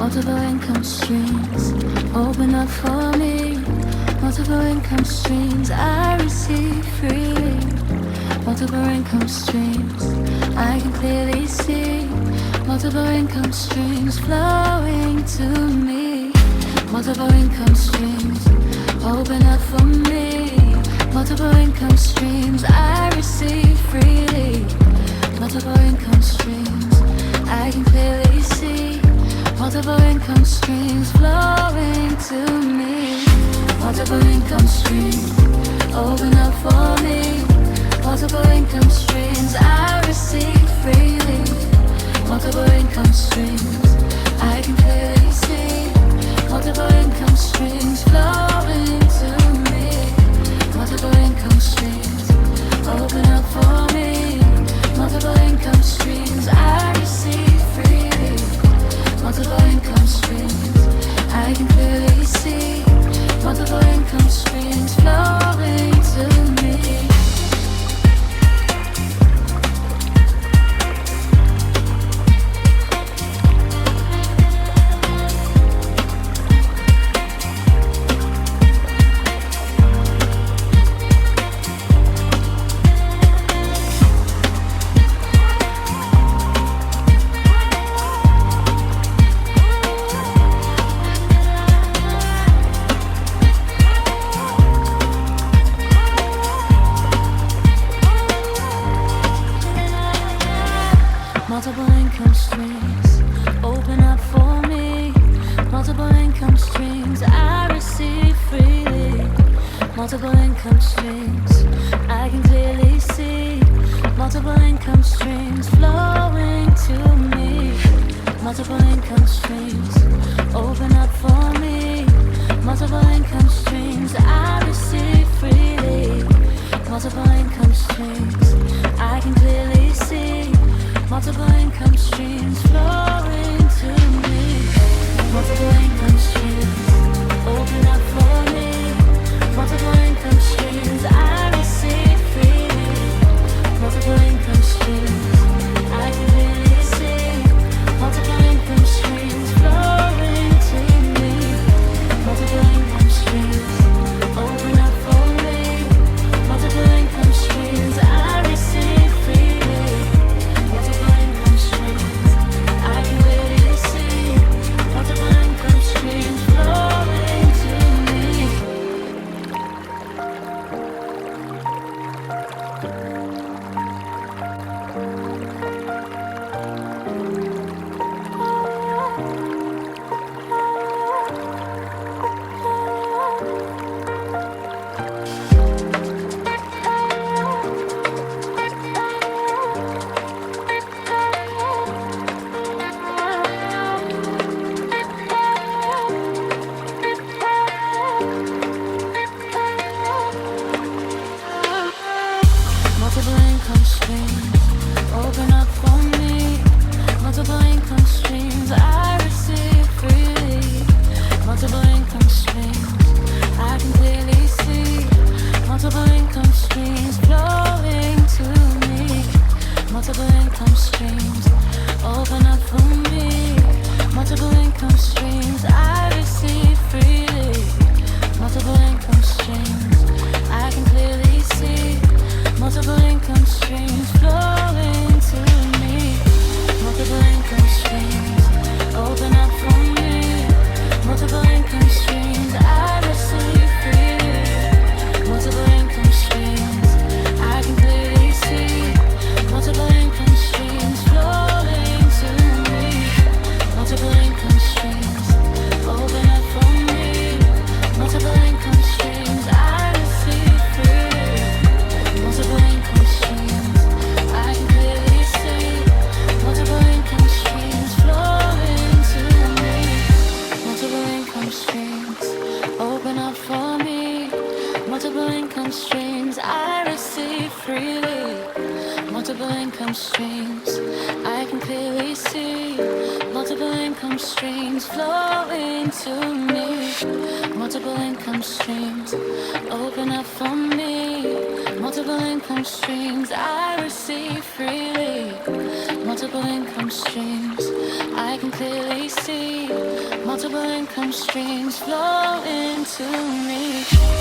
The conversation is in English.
Multiple income streams open up for me. Multiple income streams I receive freely. Multiple income streams I can clearly see. Multiple income streams flowing to me. Multiple income streams open up for me. Multiple income streams I receive freely. Multiple income streams I can clearly see. Multiple income streams flowing to me. Multiple income streams open up for me. Multiple income streams I receive freely. Multiple income streams I can clearly see. Multiple income streams flowing to me. Multiple income streams open up for me. Multiple income streams I receive freely. Multiple income streams I can clearly see. Multiple income streams flowing to me. Multiple income streams open up for me. Multiple income streams I receive freely. Multiple income streams I can clearly see. Multiple income streams flowing to me. Multiple income streams open up for me. Multiple income streams I receive freely. Multiple income streams I can clearly see. Multiple income streams flowing to me. Multiple income streams open up for me. Multiple income streams I receive freely. Multiple income streams I can clearly see. Multiple income streams flowing to me. Multiple income streams open up for me. Multiple income streams I receive freely. Multiple income streams I can clearly see. Multiple income streams flowing to me. Multiple income streams open up for me. Multiple income streams I receive freely. Multiple income streams I can clearly see. Multiple income streams flowing to me. Multiple income streams open up for me. Multiple income streams I receive freely. Multiple income streams I can clearly see. Multiple income streams flowing to me. Multiple income streams open up for me. Multiple income streams I receive freely. Multiple income streams I can clearly see. Multiple income streams flowing to me. Multiple income streams open up for me. Multiple income streams I receive freely. Multiple income streams I can clearly see. Multiple income streams flowing to me. Multiple income streams open up for me. Multiple income streams I receive freely. Multiple income streams I can clearly see. Multiple income streams flowing to me. Multiple income streams open up for me. Multiple income streams I receive freely. multiple income streams. I can clearly see multiple income streams flow into me.